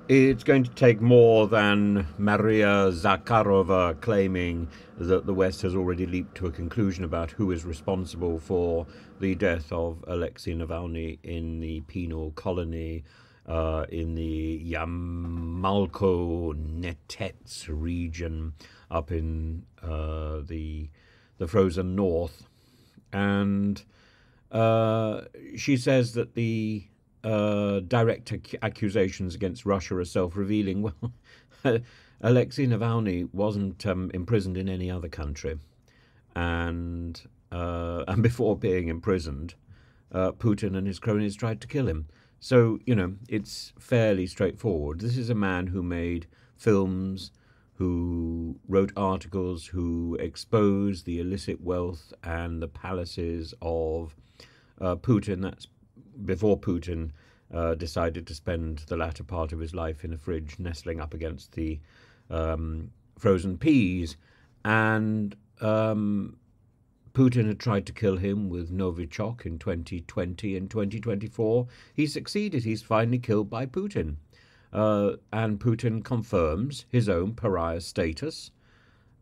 It's going to take more than Maria Zakharova claiming that the West has already leaped to a conclusion about who is responsible for the death of Alexei Navalny in the penal colony in the Yamalko-Nenets region up in the frozen north. And she says that the direct accusations against Russia are self-revealing. Well, Alexei Navalny wasn't imprisoned in any other country, and before being imprisoned, Putin and his cronies tried to kill him. So it's fairly straightforward. This is a man who made films, who wrote articles, who exposed the illicit wealth and the palaces of Putin. That's before Putin decided to spend the latter part of his life in a fridge nestling up against the frozen peas. And Putin had tried to kill him with Novichok in 2020 and 2024. He succeeded. He's finally killed by Putin. And Putin confirms his own pariah status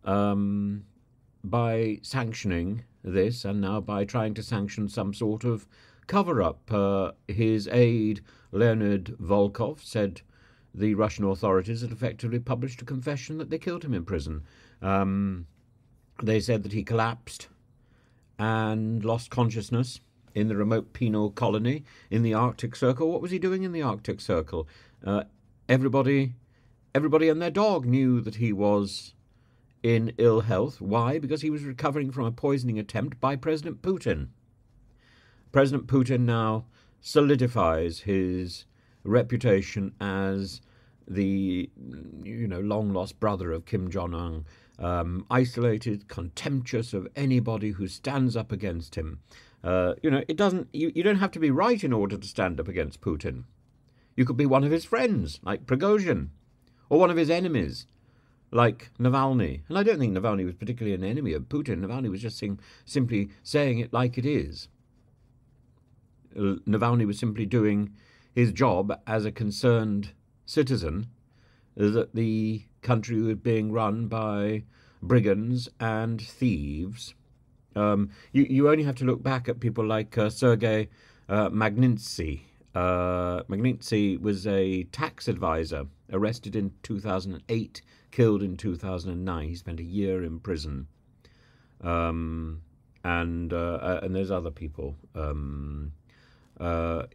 by sanctioning this, and now by trying to sanction some sort of cover-up. His aide, Leonid Volkov, said the Russian authorities had effectively published a confession that they killed him in prison. They said that he collapsed and lost consciousness in the remote penal colony in the Arctic Circle. What was he doing in the Arctic Circle? Everybody and their dog knew that he was in ill health. Why? Because he was recovering from a poisoning attempt by President Putin. President Putin now solidifies his reputation as the long-lost brother of Kim Jong-un, isolated, contemptuous of anybody who stands up against him. It doesn't. You don't have to be right in order to stand up against Putin. You could be one of his friends, like Prigozhin, or one of his enemies, like Navalny. And I don't think Navalny was particularly an enemy of Putin. Navalny was just simply saying it like it is. Navalny was simply doing his job as a concerned citizen that the country was being run by brigands and thieves. You only have to look back at people like Sergei Magnitsky. Magnitsky was a tax advisor, arrested in 2008, killed in 2009. He spent a year in prison. And there's other people.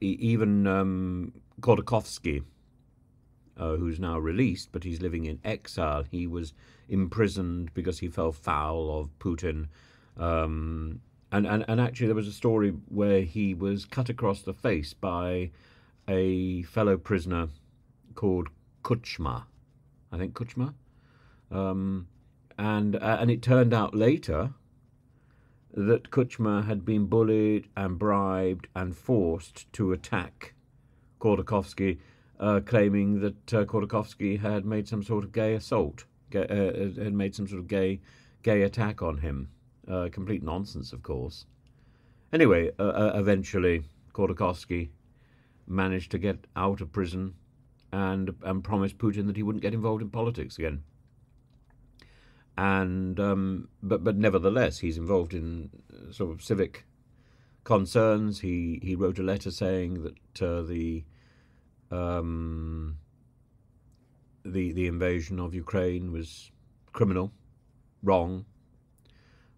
Even Khodorkovsky, who's now released, but he's living in exile. He was imprisoned because he fell foul of Putin. And actually there was a story where he was cut across the face by a fellow prisoner called Kuchma. I think Kuchma. And it turned out later that Kuchma had been bullied and bribed and forced to attack Khodorkovsky, claiming that Khodorkovsky had made some sort of gay assault, had made some sort of gay attack on him. Complete nonsense, of course. Anyway, eventually Khodorkovsky managed to get out of prison and promised Putin that he wouldn't get involved in politics again. And but nevertheless, he's involved in sort of civic concerns. He wrote a letter saying that the invasion of Ukraine was criminal, wrong.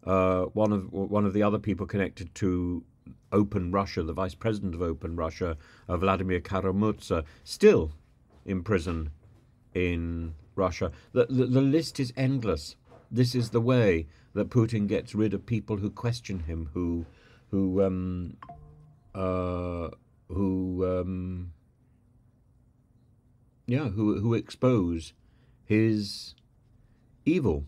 One of the other people connected to Open Russia, the vice president of Open Russia, Vladimir Kara-Murza, still in prison in Russia. The list is endless. This is the way that Putin gets rid of people who question him, who expose his evil.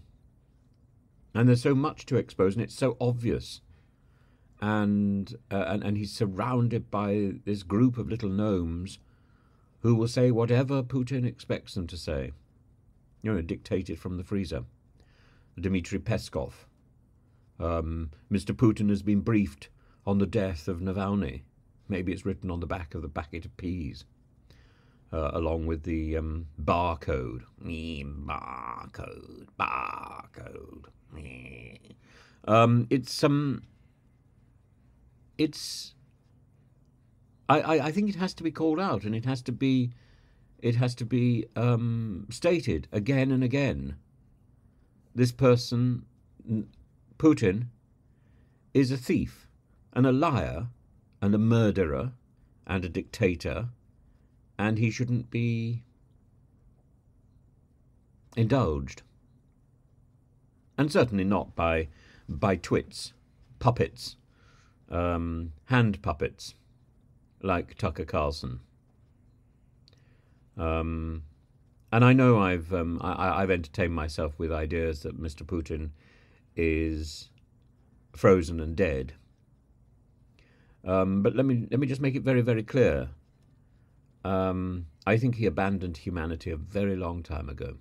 And there's so much to expose, and it's so obvious. And he's surrounded by this group of little gnomes who will say whatever Putin expects them to say. Dictated from the freezer. Dmitry Peskov. Mr. Putin has been briefed on the death of Navalny. Maybe it's written on the back of the packet of peas. along with the barcode. Barcode, barcode. It's. I think it has to be called out, and it has to be stated again and again. This person, Putin, is a thief and a liar and a murderer and a dictator, and he shouldn't be indulged. And certainly not by twits, puppets, hand puppets, like Tucker Carlson. And I know I've entertained myself with ideas that Mr. Putin is frozen and dead. But let me just make it very, very clear. I think he abandoned humanity a very long time ago.